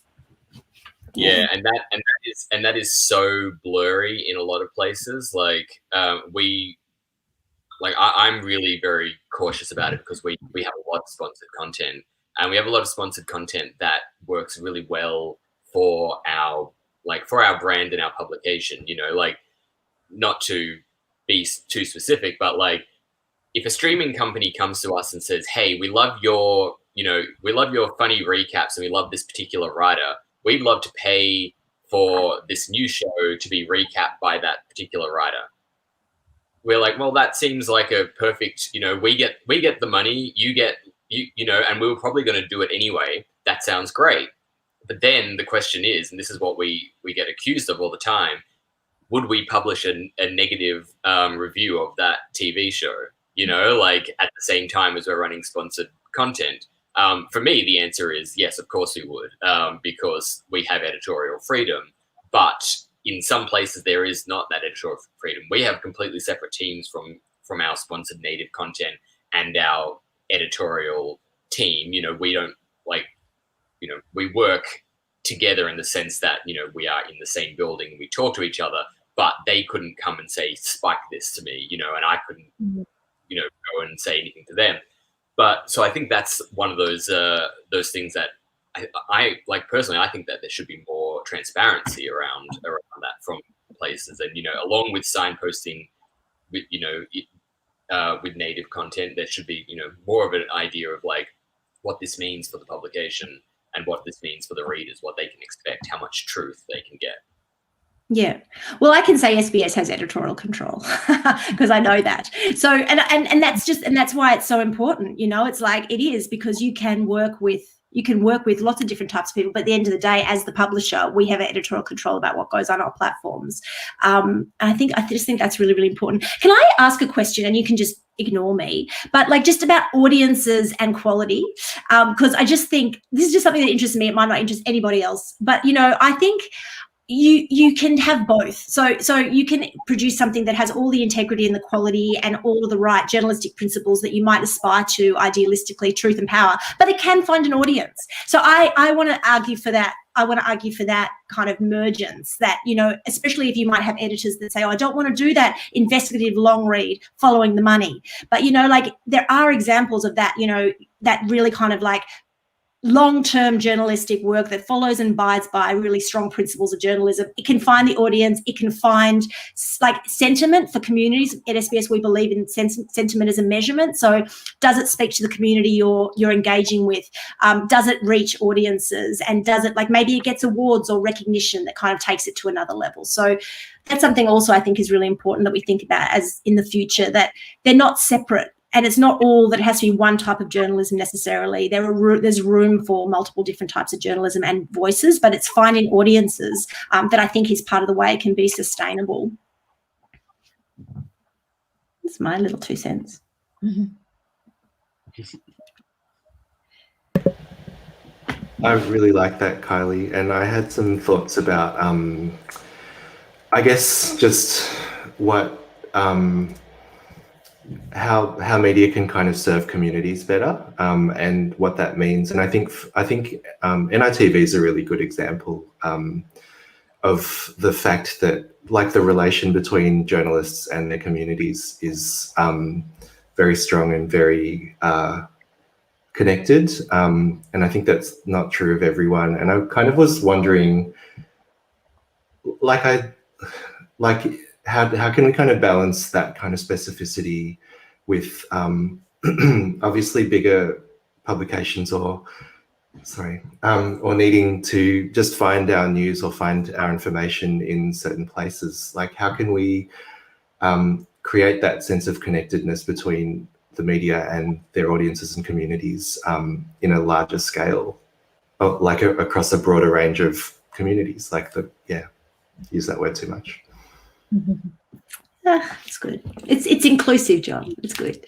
Yeah, and that is so blurry in a lot of places. I'm really very cautious about it because we have a lot of sponsored content, and we have a lot of sponsored content that works really well for our brand and our publication. You know, like, not to be too specific, but like, if a streaming company comes to us and says, hey, we love your funny recaps and we love this particular writer, we'd love to pay for this new show to be recapped by that particular writer. We're like, well, that seems like a perfect, you know, we get the money, you get, you know, and we were probably going to do it anyway. That sounds great. But then the question is, and this is what we get accused of all the time, would we publish a negative review of that TV show, you know, like at the same time as we're running sponsored content? For me, the answer is yes, of course we would, because we have editorial freedom. But in some places there is not that editorial freedom. We have completely separate teams from our sponsored native content and our editorial team. You know, we don't we work together in the sense that, you know, we are in the same building and we talk to each other, but they couldn't come and say, spike this to me, you know, and I couldn't, you know, go and say anything to them. But so I think that's one of those things that I like personally. I think that there should be more transparency around that from places, and, you know, along with signposting with, you know, with native content, there should be, you know, more of an idea of like what this means for the publication and what this means for the readers, what they can expect, how much truth they can get. Yeah, well, I can say SBS has editorial control because I know that. So, and that's why it's so important. You know, it's like, it is, because you can work with lots of different types of people, but at the end of the day, as the publisher, we have editorial control about what goes on our platforms. And I just think that's really, really important. Can I ask a question, and you can just ignore me, but like, just about audiences and quality, because I just think this is just something that interests me. It might not interest anybody else, but, you know, I think you can have both. So you can produce something that has all the integrity and the quality and all of the right journalistic principles that you might aspire to, idealistically, truth and power, but it can find an audience. So I want to argue for that. I want to argue for that kind of emergence, that, you know, especially if you might have editors that say, oh, I don't want to do that investigative long read following the money. But, you know, like, there are examples of that, you know, that really kind of like long-term journalistic work that follows and abides by really strong principles of journalism. It can find the audience. It can find like sentiment for communities. At SBS, we believe in sentiment as a measurement. So does it speak to the community you're engaging with? Does it reach audiences? And does it, like, maybe it gets awards or recognition that kind of takes it to another level? So that's something also I think is really important that we think about as in the future, that they're not separate. And it's not all that it has to be one type of journalism necessarily. There's room for multiple different types of journalism and voices, but it's finding audiences that I think is part of the way it can be sustainable. That's my little 2 cents. Mm-hmm. I really like that, Kylie. And I had some thoughts about, I guess, just what, how media can kind of serve communities better, and what that means. And I think NITV is a really good example of the fact that, like, the relation between journalists and their communities is very strong and very connected. And I think that's not true of everyone. And I kind of was wondering, how can we kind of balance that kind of specificity with obviously bigger publications or needing to just find our news or find our information in certain places? Like, how can we create that sense of connectedness between the media and their audiences and communities in a larger scale, like across a broader range of communities? Use that word too much. It's good. It's inclusive, John. It's good.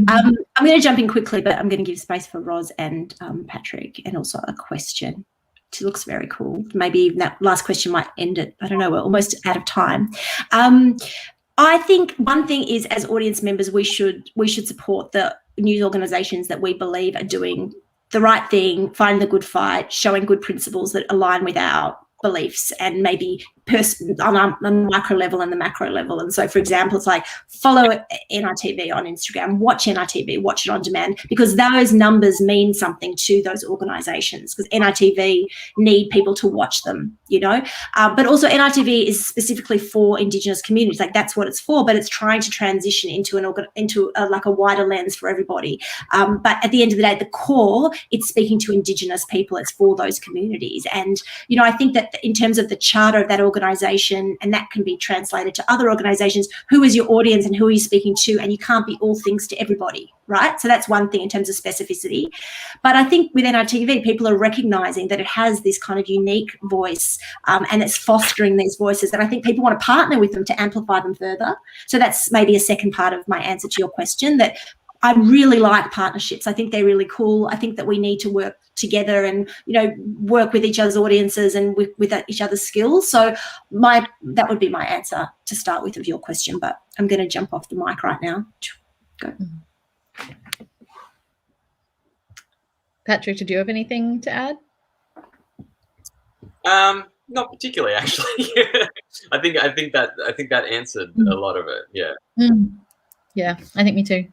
I'm going to jump in quickly, but I'm going to give space for Roz and Patrick, and also a question. It looks very cool. Maybe even that last question might end it. I don't know. We're almost out of time. I think one thing is, as audience members, we should support the news organisations that we believe are doing the right thing, finding the good fight, showing good principles that align with our beliefs, and maybe on the micro level and the macro level. And so, for example, it's like, follow NITV on Instagram, watch NITV, watch it on demand, because those numbers mean something to those organisations, because NITV need people to watch them, you know. But also NITV is specifically for Indigenous communities, like that's what it's for, but it's trying to transition into a wider lens for everybody. But at the end of the day, the core, it's speaking to Indigenous people, it's for those communities. And, you know, I think that in terms of the charter of that organisation, and that can be translated to other organisations, who is your audience and who are you speaking to? And you can't be all things to everybody, right? So that's one thing in terms of specificity. But I think with NITV, people are recognising that it has this kind of unique voice, and it's fostering these voices, and I think people want to partner with them to amplify them further. So that's maybe a second part of my answer to your question, that I really like partnerships. I think they're really cool. I think that we need to work together and, you know, work with each other's audiences and with each other's skills. So that would be my answer to start with of your question, but I'm going to jump off the mic right now. Go. Patrick, did you have anything to add? Not particularly, actually. I think that answered a lot of it. Yeah. Yeah, I think me too.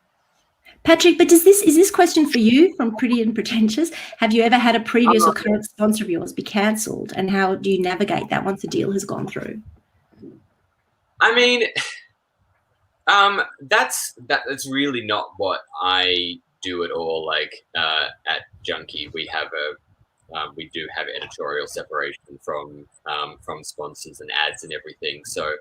Patrick, but is this question for you from Pretty and Pretentious? Have you ever had a previous or current sponsor of yours be cancelled, and how do you navigate that once a deal has gone through? I mean, that's really not what I do at all. Like at Junkie, we do have editorial separation from sponsors and ads and everything. So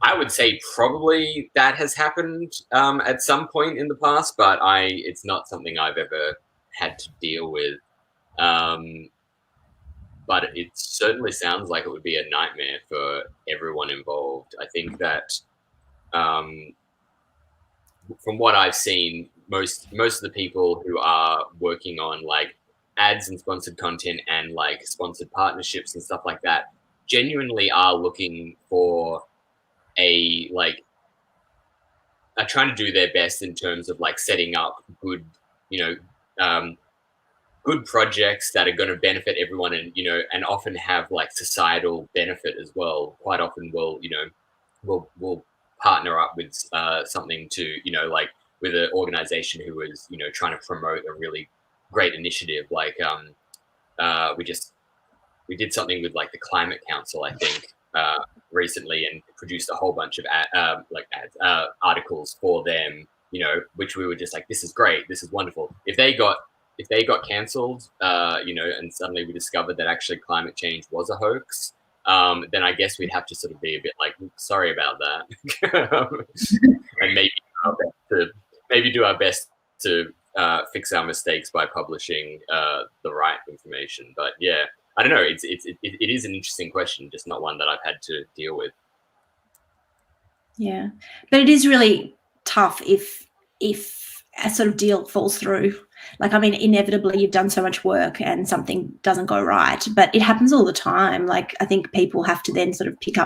I would say probably that has happened at some point in the past, but it's not something I've ever had to deal with. But it certainly sounds like it would be a nightmare for everyone involved. I think that from what I've seen, most of the people who are working on like ads and sponsored content and like sponsored partnerships and stuff like that genuinely are looking for are trying to do their best in terms of like setting up good, good projects that are going to benefit everyone, and and often have like societal benefit as well. Quite often we'll partner up with something to like with an organization who is trying to promote a really great initiative. Like we did something with like the Climate Council, I think, recently, and produced a whole bunch of articles for them, which we were just like, this is great, this is wonderful. If they got cancelled, and suddenly we discovered that actually climate change was a hoax, then I guess we'd have to sort of be a bit like, sorry about that, and maybe do our best to fix our mistakes by publishing the right information. But yeah, I don't know. It is an interesting question, just not one that I've had to deal with. Yeah, but it is really tough if a sort of deal falls through. Like, I mean, inevitably you've done so much work and something doesn't go right, but it happens all the time. Like, I think people have to then sort of pick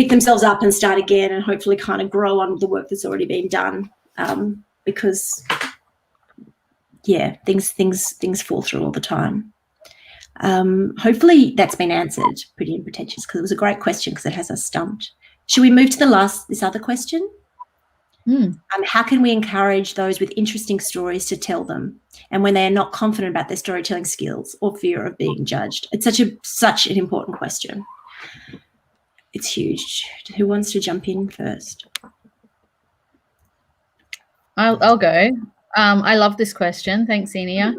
themselves up and start again, and hopefully kind of grow on the work that's already been done. Because yeah, things fall through all the time. Hopefully that's been answered pretty unpretentious, because it was a great question because it has us stumped. Should we move to this other question? How can we encourage those with interesting stories to tell them, and when they are not confident about their storytelling skills or fear of being judged? It's such an important question. It's huge. Who wants to jump in first? I'll go. I love this question. Thanks, Enia.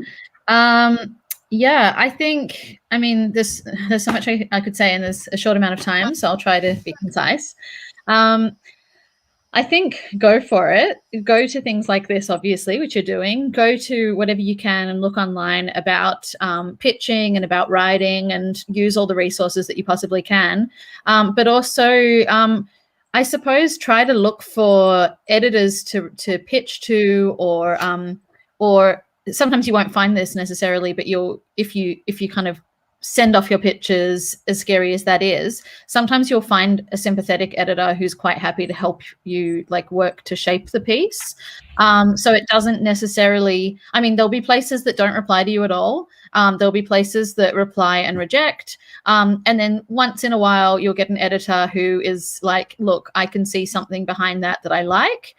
Yeah, I think, I mean, there's so much I could say in this a short amount of time, so I'll try to be concise. I think go for it. Go to things like this, obviously, which you're doing. Go to whatever you can and look online about pitching and about writing, and use all the resources that you possibly can. But also, I suppose, try to look for editors to pitch to, or sometimes you won't find this necessarily, but if you kind of send off your pitches, as scary as that is, sometimes you'll find a sympathetic editor who's quite happy to help you like work to shape the piece. So it doesn't necessarily, I mean, there'll be places that don't reply to you at all. There'll be places that reply and reject. And then once in a while, you'll get an editor who is like, look, I can see something behind that I like.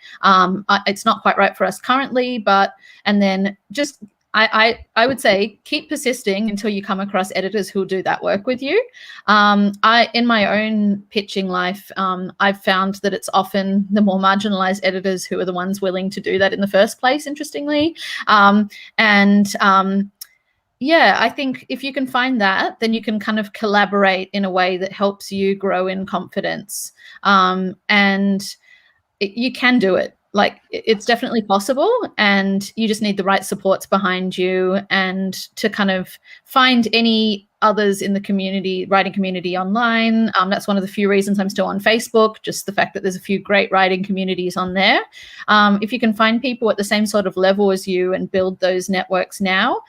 It's not quite right for us currently, but, and then just, I would say keep persisting until you come across editors who'll do that work with you. In my own pitching life, I've found that it's often the more marginalized editors who are the ones willing to do that in the first place, interestingly. Yeah, I think if you can find that, then you can kind of collaborate in a way that helps you grow in confidence. You can do it. Like, it's definitely possible, and you just need the right supports behind you, and to kind of find any others in the community, writing community online. That's one of the few reasons I'm still on Facebook, just the fact that there's a few great writing communities on there. If you can find people at the same sort of level as you and build those networks now,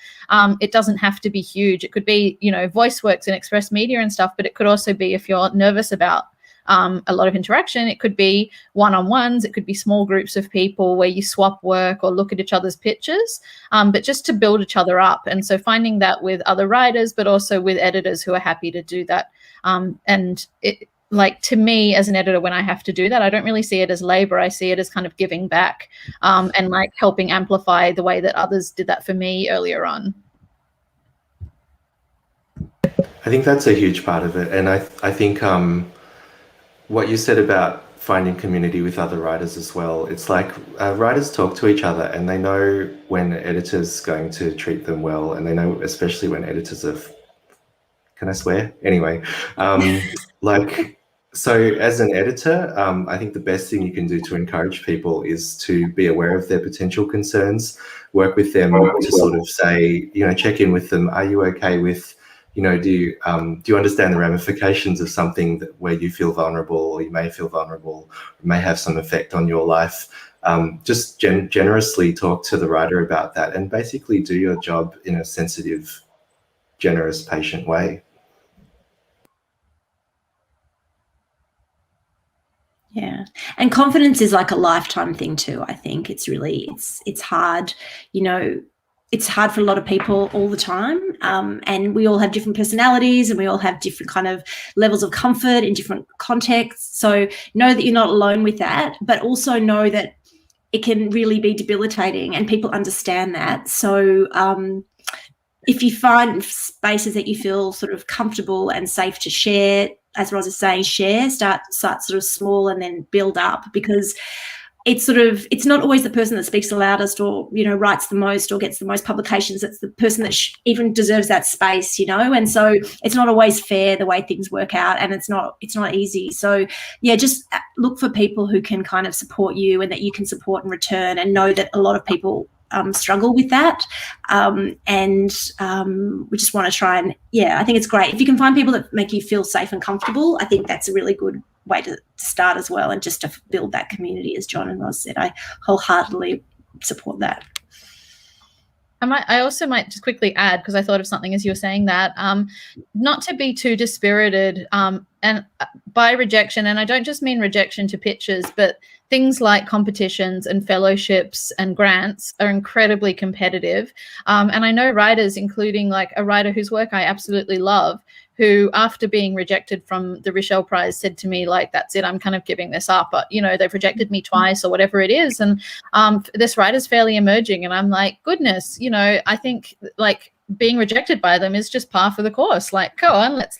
it doesn't have to be huge. It could be, VoiceWorks and Express Media and stuff, but it could also be, if you're nervous about a lot of interaction, it could be one-on-ones, it could be small groups of people where you swap work or look at each other's pitches, but just to build each other up. And so finding that with other writers, but also with editors who are happy to do that. And it, like, to me as an editor, when I have to do that, I don't really see it as labor. I see it as kind of giving back, and like helping amplify the way that others did that for me earlier on. I think that's a huge part of it. And I think what you said about finding community with other writers as well, it's like writers talk to each other, and they know when editors going to treat them well, and they know especially when editors are, can I swear? Anyway, so as an editor, I think the best thing you can do to encourage people is to be aware of their potential concerns, work with them to sort of say, check in with them. Are you okay with, do you understand the ramifications of something where you feel vulnerable, or you may feel vulnerable, it may have some effect on your life? Just generously talk to the writer about that, and basically do your job in a sensitive, generous, patient way. Yeah. And confidence is like a lifetime thing too, I think. It's really, it's hard, you know, it's hard for a lot of people all the time. And we all have different personalities and we all have different kind of levels of comfort in different contexts. So know that you're not alone with that, but also know that it can really be debilitating and people understand that. So if you find spaces that you feel sort of comfortable and safe to share, as Roz is saying, start sort of small and then build up, because it's not always the person that speaks the loudest or, you know, writes the most or gets the most publications. It's the person that even deserves that space, you know, and so it's not always fair the way things work out, and it's not easy. So yeah, just look for people who can kind of support you and that you can support in return, and know that a lot of people struggle with that, and we just want to try and, I think it's great if you can find people that make you feel safe and comfortable. I think that's a really good way to start as well, and just to build that community, as John and Roz said. I wholeheartedly support that. I also might just quickly add, because I thought of something as you were saying that, not to be too dispirited and by rejection, and I don't just mean rejection to pitches, but things like competitions and fellowships and grants are incredibly competitive. And I know writers, including like a writer whose work I absolutely love, who after being rejected from the Richelle Prize said to me, like, that's it, I'm kind of giving this up. But, you know, they've rejected me twice or whatever it is. And this writer's fairly emerging. And I'm like, goodness, you know, I think like being rejected by them is just par for the course. Like, go on, let's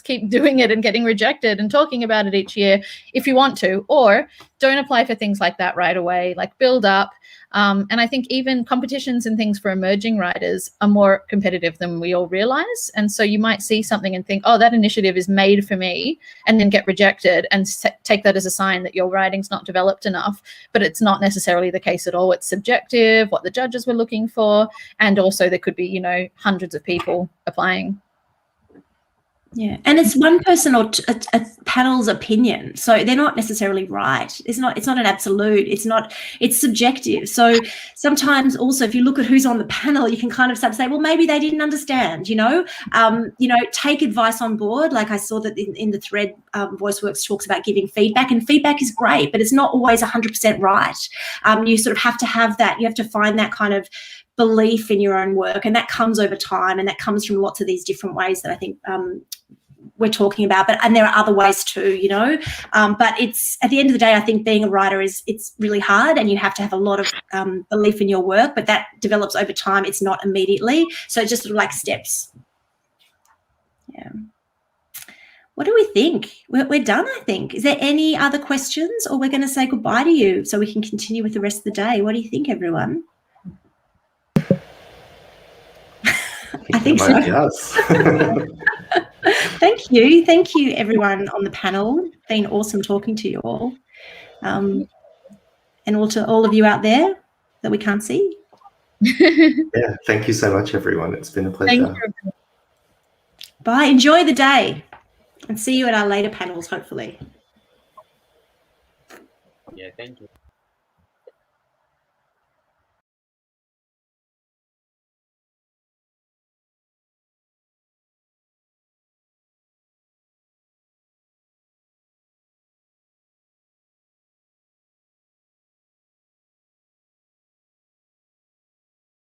keep doing it and getting rejected and talking about it each year if you want to, or don't apply for things like that right away, like build up. And I think even competitions and things for emerging writers are more competitive than we all realize. And so you might see something and think, oh, that initiative is made for me, and then get rejected and take that as a sign that your writing's not developed enough. But it's not necessarily the case at all. It's subjective, what the judges were looking for. And also there could be, you know, hundreds of people applying. Yeah, and it's one person or a panel's opinion, so they're not necessarily right. It's not an absolute. It's subjective. So sometimes also, if you look at who's on the panel, you can kind of start to say, well, maybe they didn't understand. You know, take advice on board. Like I saw that in the thread, VoiceWorks talks about giving feedback, and feedback is great, but it's not always 100% right. You sort of have to have that. You have to find that kind of belief in your own work, and that comes over time, and that comes from lots of these different ways that I think we're talking about, and there are other ways too, you know, but it's, at the end of the day, I think being a writer it's really hard, and you have to have a lot of belief in your work, but that develops over time. It's not immediately, so it's just sort of like steps. Yeah. What do we think? We're done, I think. Is there any other questions, or we're going to say goodbye to you so we can continue with the rest of the day? What do you think, everyone? I think so. Yes. Thank you, everyone on the panel. It's been awesome talking to you all, and all of you out there that we can't see. Yeah, thank you so much, everyone. It's been a pleasure. Thank you. Bye. Enjoy the day, and see you at our later panels, hopefully. Yeah, thank you.